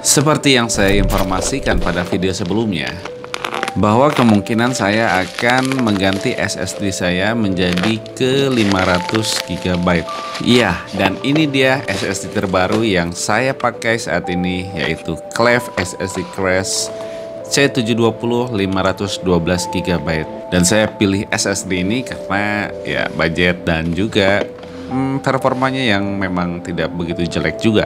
Seperti yang saya informasikan pada video sebelumnya, bahwa kemungkinan saya akan mengganti SSD saya menjadi ke 500 GB. Iya, dan ini dia SSD terbaru yang saya pakai saat ini, yaitu Cleve SSD Crash C720 512 GB. Dan saya pilih SSD ini karena ya budget dan juga performanya yang memang tidak begitu jelek juga.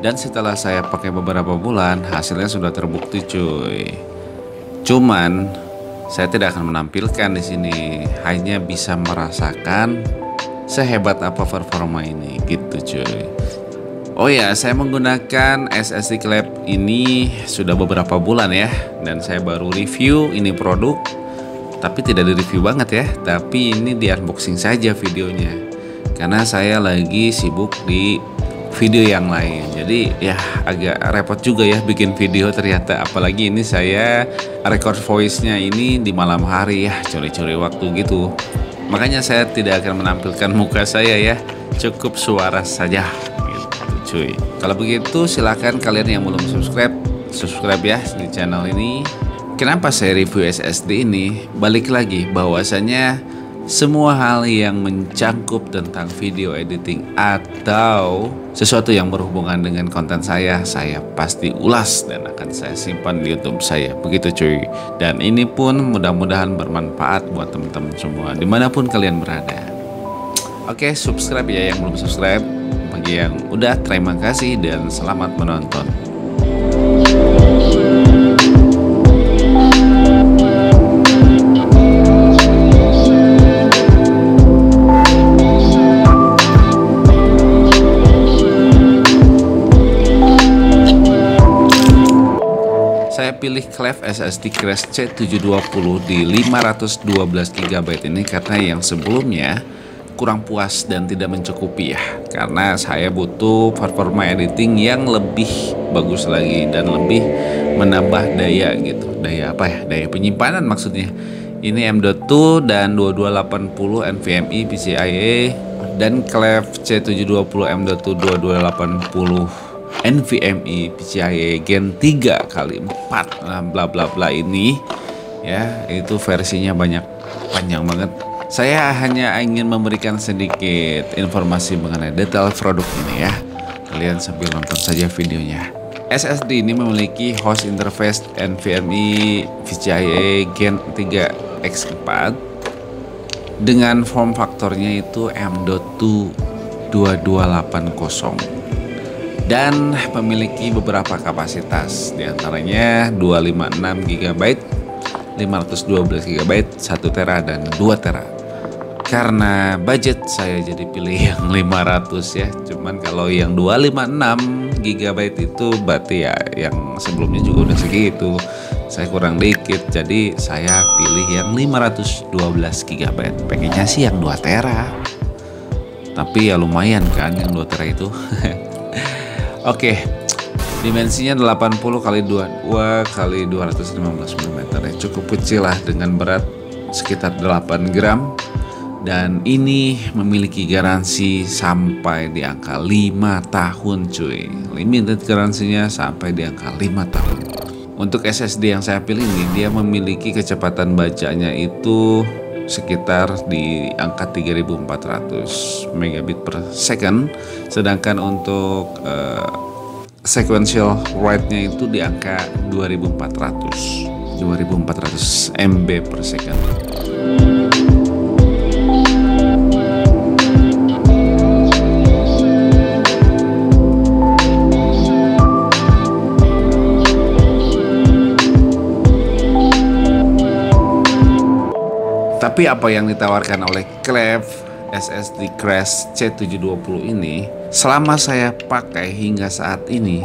Dan setelah saya pakai beberapa bulan, hasilnya sudah terbukti cuy. Cuman saya tidak akan menampilkan di sini, hanya bisa merasakan sehebat apa performa ini gitu cuy. Oh ya, saya menggunakan SSD Cleve ini sudah beberapa bulan ya, dan saya baru review ini produk. Tapi tidak di review banget ya, tapi ini di unboxing saja videonya. Karena saya lagi sibuk di video yang lain, jadi ya agak repot juga ya bikin video ternyata, apalagi ini saya record voice-nya ini di malam hari ya, curi-curi waktu gitu. Makanya saya tidak akan menampilkan muka saya ya, cukup suara saja gitu cuy. Kalau begitu silahkan kalian yang belum subscribe ya di channel ini. Kenapa saya review SSD ini? Balik lagi bahwasanya semua hal yang mencangkup tentang video editing atau sesuatu yang berhubungan dengan konten saya pasti ulas dan akan saya simpan di YouTube saya. Begitu cuy. Dan ini pun mudah-mudahan bermanfaat buat teman-teman semua dimanapun kalian berada. Oke, subscribe ya yang belum subscribe. Bagi yang udah, terima kasih dan selamat menonton. Saya pilih Cleve SSD Crash C720 di 512 GB ini karena yang sebelumnya kurang puas dan tidak mencukupi ya. Karena saya butuh performa editing yang lebih bagus lagi dan lebih menambah daya gitu. Daya apa ya? Daya penyimpanan maksudnya. Ini M.2 dan 2280 NVMe PCIe dan Cleve C720 M.2 2280 NVMe PCIe Gen 3 kali 4 bla bla bla ini ya, itu versinya panjang banget. Saya hanya ingin memberikan sedikit informasi mengenai detail produk ini ya. Kalian sambil nonton saja videonya. SSD ini memiliki host interface NVMe PCIe Gen 3 X4 dengan form faktornya itu M.2 2280 dan memiliki beberapa kapasitas, diantaranya 256 GB, 512 GB, 1 Tera dan 2 Tera. Karena budget saya jadi pilih yang 500 ya. Cuman kalau yang 256 GB itu berarti ya yang sebelumnya juga udah segitu. Saya kurang dikit, jadi saya pilih yang 512 GB. Pengennya sih yang 2 Tera. Tapi ya lumayan kan yang 2 Tera itu. Oke, dimensinya 80 x 22 x 215 mm ya, cukup kecil lah dengan berat sekitar 8 gram. Dan ini memiliki garansi sampai di angka 5 tahun cuy. Limited garansinya sampai di angka 5 tahun. Untuk SSD yang saya pilih ini, dia memiliki kecepatan bacanya itu sekitar di angka 3400 megabit per second, sedangkan untuk sequential write-nya itu di angka 2400 MB per second. Tapi apa yang ditawarkan oleh Cleve SSD Crash C720 ini, selama saya pakai hingga saat ini,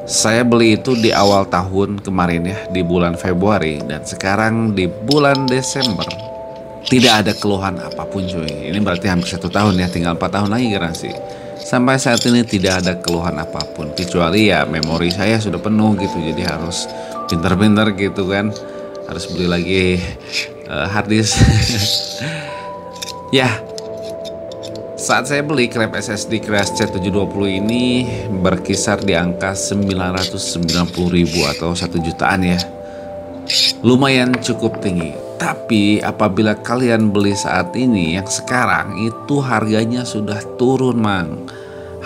saya beli itu di awal tahun kemarin ya, di bulan Februari, dan sekarang di bulan Desember tidak ada keluhan apapun cuy. Ini berarti hampir 1 tahun ya, tinggal 4 tahun lagi garansi. Sampai saat ini tidak ada keluhan apapun, kecuali ya memori saya sudah penuh gitu, jadi harus pinter-pinter gitu kan, harus beli lagi harddisk. Ya, Saat saya beli klep SSD Crash C720 ini berkisar di angka 990.000 atau 1 jutaan ya. Lumayan cukup tinggi. Tapi apabila kalian beli saat ini yang sekarang itu harganya sudah turun, Mang.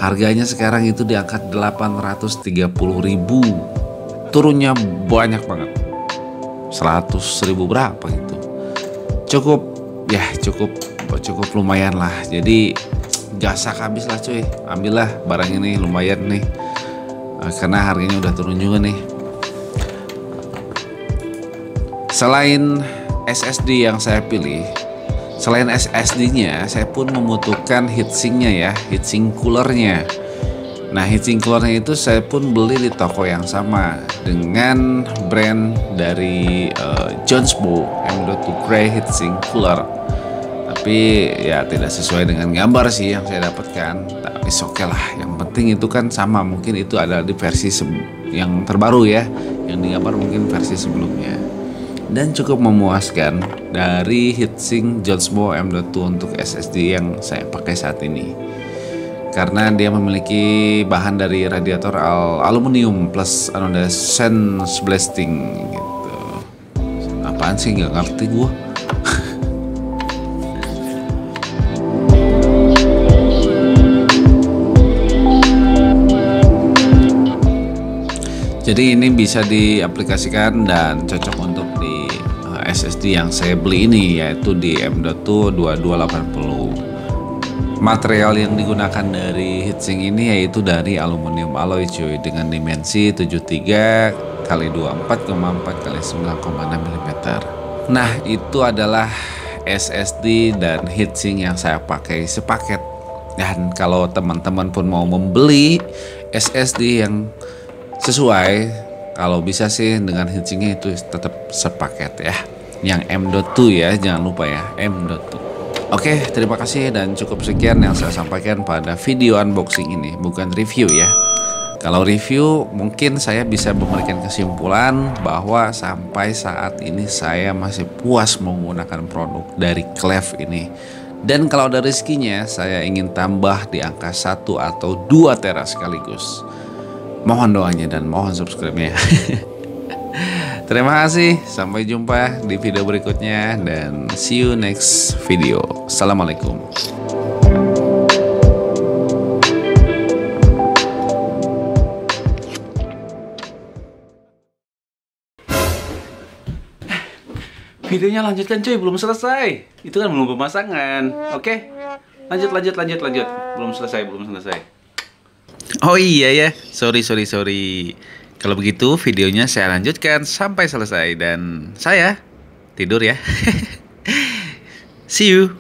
Harganya sekarang itu di angka 830.000. Turunnya banyak banget. 100.000 berapa gitu. Cukup lumayan lah. Jadi gasak habis lah cuy. Ambillah barang ini, lumayan nih. Karena harganya udah turun juga nih. Selain SSD yang saya pilih, selain SSD-nya, saya pun membutuhkan heatsinknya ya, heatsink coolernya. Nah, heatsink coolernya itu saya pun beli di toko yang sama dengan brand dari Jonsbo M.2 Grey Heatsink Cooler. Tapi ya tidak sesuai dengan gambar sih yang saya dapatkan. Tapi oke lah, yang penting itu kan sama, mungkin itu adalah di versi yang terbaru ya, yang digambar mungkin versi sebelumnya. Dan cukup memuaskan dari heatsink Jonsbo M.2 untuk SSD yang saya pakai saat ini, karena dia memiliki bahan dari radiator aluminium plus anoda sense blasting gitu. Apaan sih, nggak ngerti gua. Jadi ini bisa diaplikasikan dan cocok untuk di SSD yang saya beli ini, yaitu di M.2 2280. Material yang digunakan dari heatsink ini yaitu dari aluminium alloy cuy, dengan dimensi 73 x 24,4 x 9,6 mm. Nah, itu adalah SSD dan heatsink yang saya pakai sepaket. Dan kalau teman-teman pun mau membeli SSD yang sesuai, kalau bisa sih dengan heatsinknya itu tetap sepaket ya, yang M.2 ya, jangan lupa ya, M.2. Oke, terima kasih dan cukup sekian yang saya sampaikan pada video unboxing ini, bukan review ya. Kalau review mungkin saya bisa memberikan kesimpulan bahwa sampai saat ini saya masih puas menggunakan produk dari Clef ini. Dan kalau ada rezekinya, saya ingin tambah di angka 1 atau 2 tera sekaligus. Mohon doanya dan mohon subscribe-nya. Terima kasih, sampai jumpa di video berikutnya dan see you next video. Assalamualaikum. Videonya lanjutkan cuy, belum selesai. Itu kan belum pemasangan. Oke. Lanjut. Belum selesai. Oh iya ya, sorry. Kalau begitu videonya saya lanjutkan sampai selesai dan saya tidur ya. See you.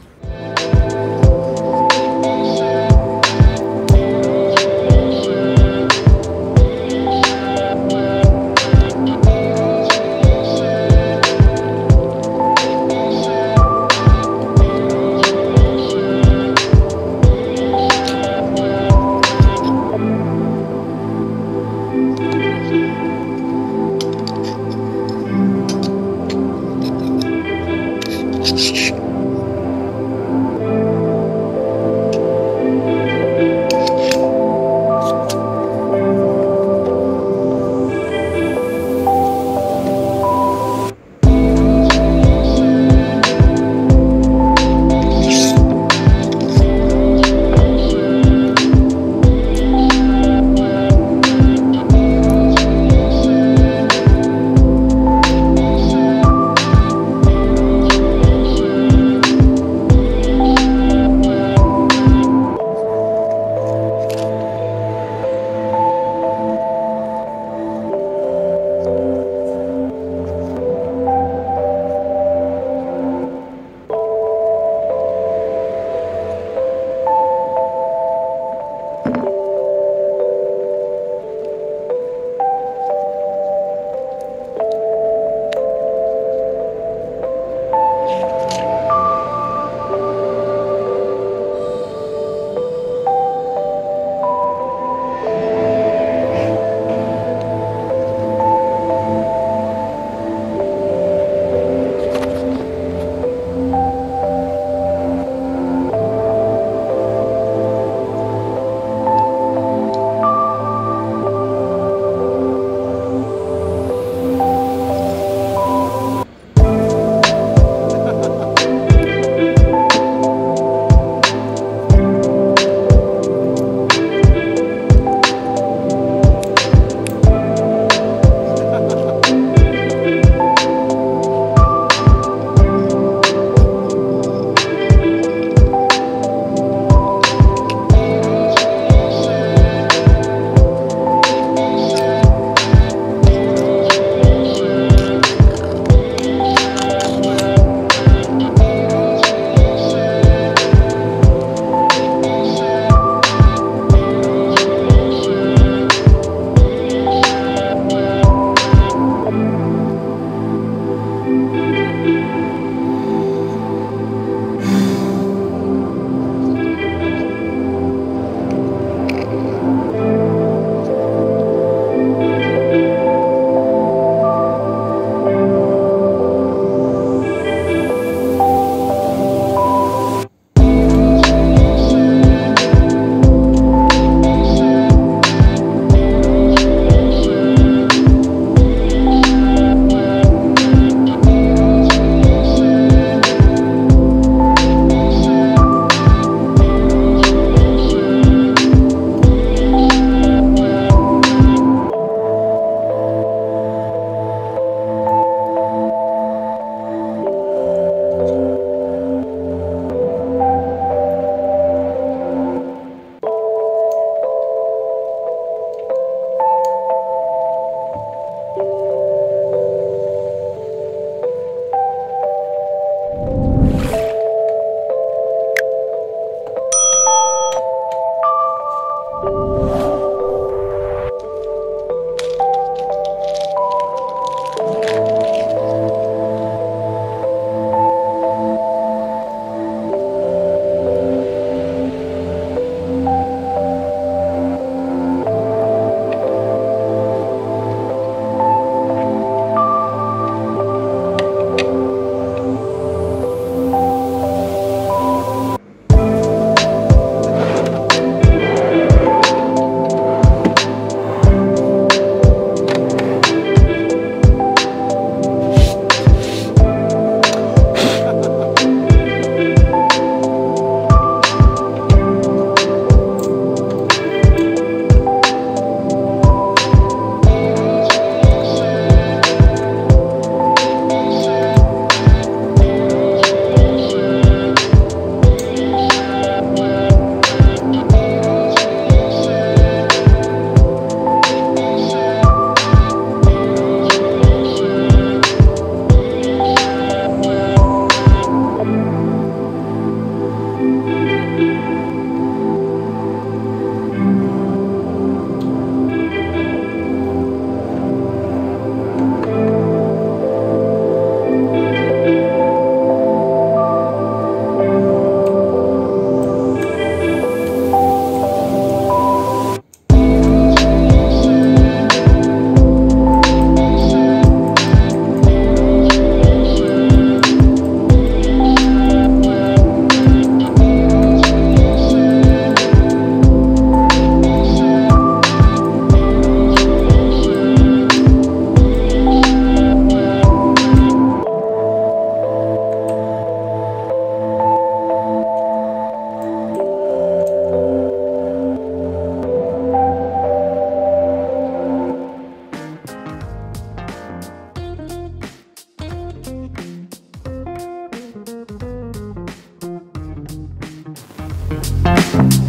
cuy.